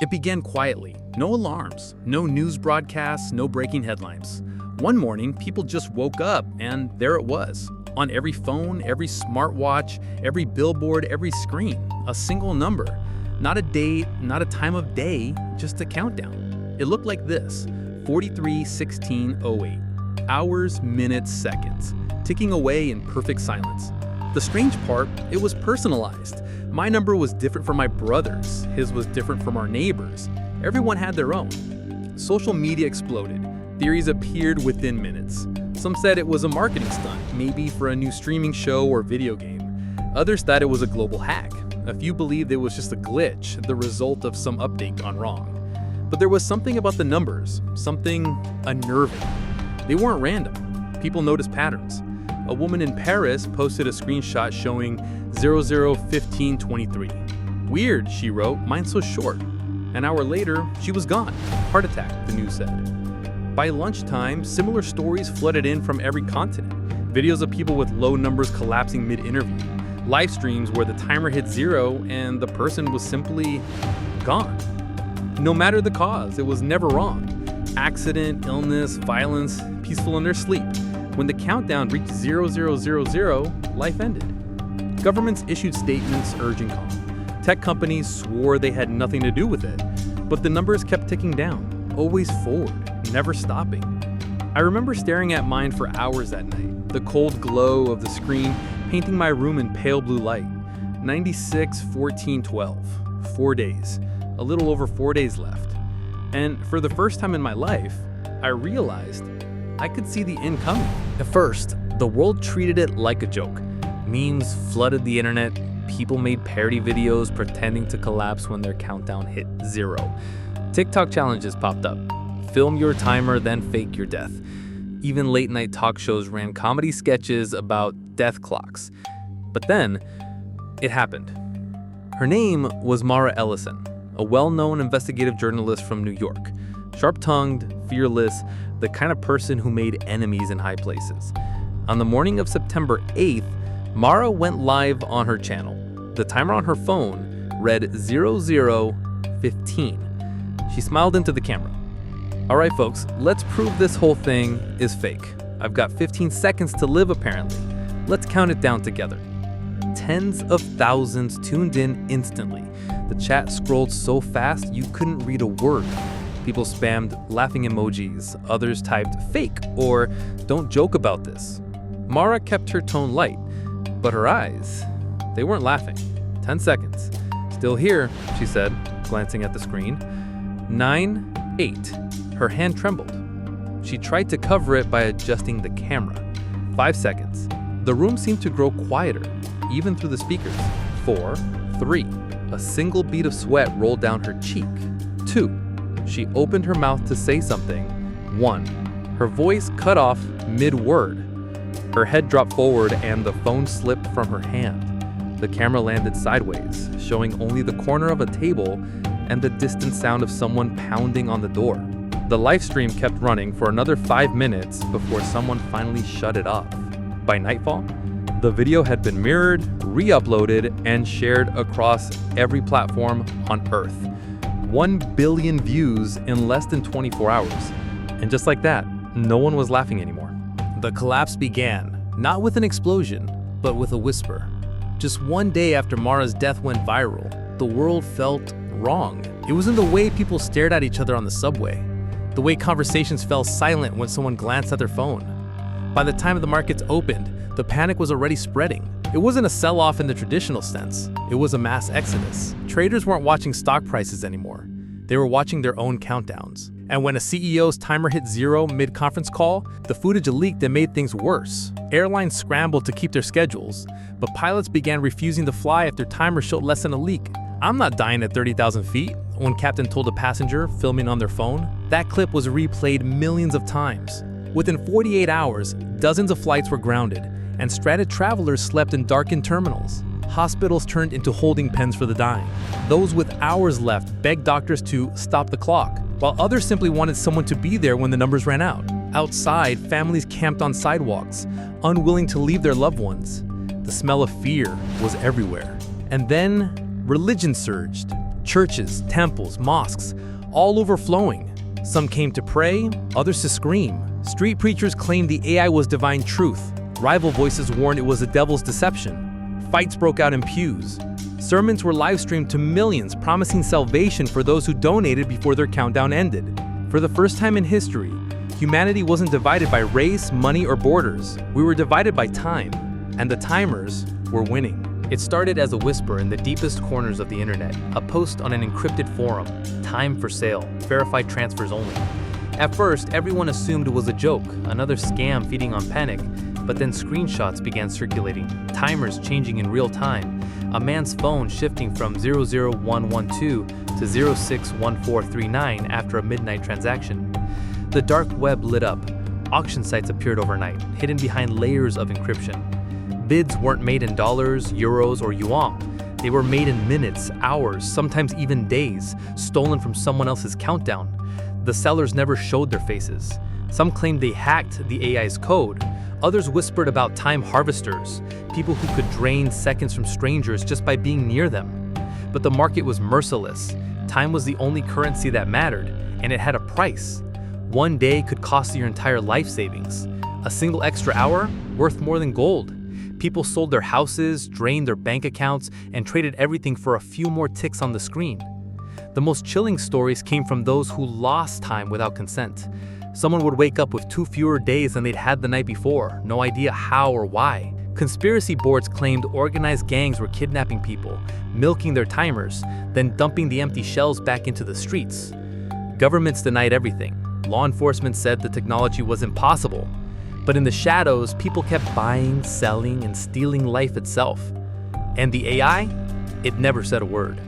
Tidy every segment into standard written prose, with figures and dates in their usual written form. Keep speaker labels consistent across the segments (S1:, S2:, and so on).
S1: It began quietly. No alarms, no news broadcasts, no breaking headlines. One morning, people just woke up, and there it was. On every phone, every smartwatch, every billboard, every screen, a single number. Not a date, not a time of day, just a countdown. It looked like this: 43-16-08. Hours, minutes, seconds, ticking away in perfect silence. The strange part, it was personalized. My number was different from my brother's. His was different from our neighbors. Everyone had their own. Social media exploded. Theories appeared within minutes. Some said it was a marketing stunt, maybe for a new streaming show or video game. Others thought it was a global hack. A few believed it was just a glitch, the result of some update gone wrong. But there was something about the numbers, something unnerving. They weren't random. People noticed patterns. A woman in Paris posted a screenshot showing 001523. "Weird," she wrote, "mine's so short." An hour later, she was gone. Heart attack, the news said. By lunchtime, similar stories flooded in from every continent. Videos of people with low numbers collapsing mid-interview. Live streams where the timer hit zero and the person was simply gone. No matter the cause, it was never wrong. Accident, illness, violence, peaceful in their sleep. When the countdown reached 0000, life ended. Governments issued statements urging calm. Tech companies swore they had nothing to do with it, but the numbers kept ticking down, always forward, never stopping. I remember staring at mine for hours that night, the cold glow of the screen painting my room in pale blue light. 96-14-12, 4 days, a little over 4 days left. And for the first time in my life, I realized I could see the end coming. At first, the world treated it like a joke. Memes flooded the internet. People made parody videos pretending to collapse when their countdown hit zero. TikTok challenges popped up. Film your timer, then fake your death. Even late-night talk shows ran comedy sketches about death clocks. But then, it happened. Her name was Mara Ellison, a well-known investigative journalist from New York. Sharp-tongued, fearless, the kind of person who made enemies in high places. On the morning of September 8th, Mara went live on her channel. The timer on her phone read 0015. She smiled into the camera. "All right, folks, let's prove this whole thing is fake. I've got 15 seconds to live, apparently. Let's count it down together." Tens of thousands tuned in instantly. The chat scrolled so fast you couldn't read a word. People spammed laughing emojis. Others typed "fake" or "don't joke about this." Mara kept her tone light, but her eyes, they weren't laughing. 10 seconds. "Still here," she said, glancing at the screen. 9, 8. Her hand trembled. She tried to cover it by adjusting the camera. 5 seconds. The room seemed to grow quieter, even through the speakers. 4, 3. A single bead of sweat rolled down her cheek. 2. She opened her mouth to say something. 1. Her voice cut off mid-word. Her head dropped forward and the phone slipped from her hand. The camera landed sideways, showing only the corner of a table and the distant sound of someone pounding on the door. The live stream kept running for another 5 minutes before someone finally shut it off. By nightfall, the video had been mirrored, re-uploaded, and shared across every platform on Earth. 1 billion views in less than 24 hours. And just like that, no one was laughing anymore. The collapse began, not with an explosion, but with a whisper. Just 1 day after Mara's death went viral, the world felt wrong. It was in the way people stared at each other on the subway, the way conversations fell silent when someone glanced at their phone. By the time the markets opened, the panic was already spreading. It wasn't a sell-off in the traditional sense. It was a mass exodus. Traders weren't watching stock prices anymore. They were watching their own countdowns. And when a CEO's timer hit zero mid-conference call, the footage leaked and made things worse. Airlines scrambled to keep their schedules, but pilots began refusing to fly if their timer showed less than a leak. "I'm not dying at 30,000 feet, one captain told a passenger filming on their phone. That clip was replayed millions of times. Within 48 hours, dozens of flights were grounded, and stranded travelers slept in darkened terminals. Hospitals turned into holding pens for the dying. Those with hours left begged doctors to stop the clock, while others simply wanted someone to be there when the numbers ran out. Outside, families camped on sidewalks, unwilling to leave their loved ones. The smell of fear was everywhere. And then, religion surged. Churches, temples, mosques, all overflowing. Some came to pray, others to scream. Street preachers claimed the AI was divine truth. Rival voices warned it was the devil's deception. Fights broke out in pews. Sermons were live-streamed to millions, promising salvation for those who donated before their countdown ended. For the first time in history, humanity wasn't divided by race, money, or borders. We were divided by time, and the timers were winning. It started as a whisper in the deepest corners of the internet, a post on an encrypted forum, time for sale, verified transfers only. At first, everyone assumed it was a joke, another scam feeding on panic, but then screenshots began circulating, timers changing in real time, a man's phone shifting from 00112 to 061439 after a midnight transaction. The dark web lit up. Auction sites appeared overnight, hidden behind layers of encryption. Bids weren't made in dollars, euros, or yuan. They were made in minutes, hours, sometimes even days, stolen from someone else's countdown. The sellers never showed their faces. Some claimed they hacked the AI's code. Others whispered about time harvesters, people who could drain seconds from strangers just by being near them. But the market was merciless. Time was the only currency that mattered, and it had a price. One day could cost your entire life savings. A single extra hour, worth more than gold. People sold their houses, drained their bank accounts, and traded everything for a few more ticks on the screen. The most chilling stories came from those who lost time without consent. Someone would wake up with 2 fewer days than they'd had the night before, no idea how or why. Conspiracy boards claimed organized gangs were kidnapping people, milking their timers, then dumping the empty shells back into the streets. Governments denied everything. Law enforcement said the technology was impossible. But in the shadows, people kept buying, selling, and stealing life itself. And the AI? It never said a word.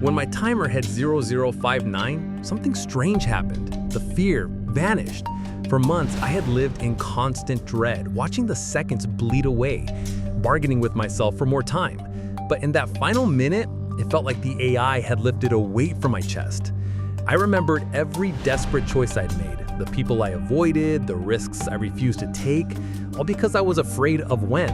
S1: When my timer hit 0059, something strange happened. The fear vanished. For months, I had lived in constant dread, watching the seconds bleed away, bargaining with myself for more time. But in that final minute, it felt like the AI had lifted a weight from my chest. I remembered every desperate choice I'd made, the people I avoided, the risks I refused to take, all because I was afraid of when.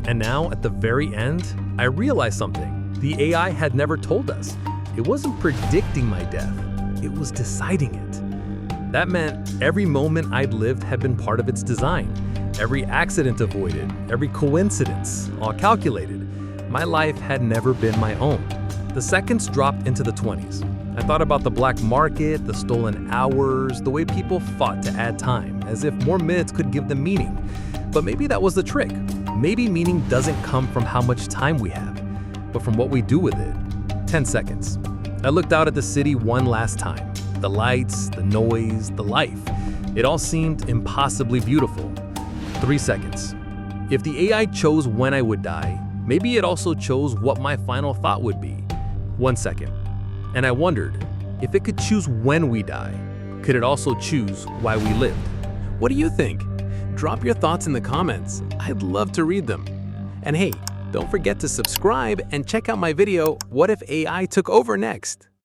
S1: And now, at the very end, I realized something the AI had never told us. It wasn't predicting my death, it was deciding it. That meant every moment I'd lived had been part of its design. Every accident avoided, every coincidence, all calculated. My life had never been my own. The seconds dropped into the 20s. I thought about the black market, the stolen hours, the way people fought to add time, as if more minutes could give them meaning. But maybe that was the trick. Maybe meaning doesn't come from how much time we have, but from what we do with it. 10 seconds. I looked out at the city one last time. The lights, the noise, the life. It all seemed impossibly beautiful. 3 seconds. If the AI chose when I would die, maybe it also chose what my final thought would be. 1 second. And I wondered, if it could choose when we die, could it also choose why we lived? What do you think? Drop your thoughts in the comments. I'd love to read them. And hey, don't forget to subscribe and check out my video, What If AI Took Over Next?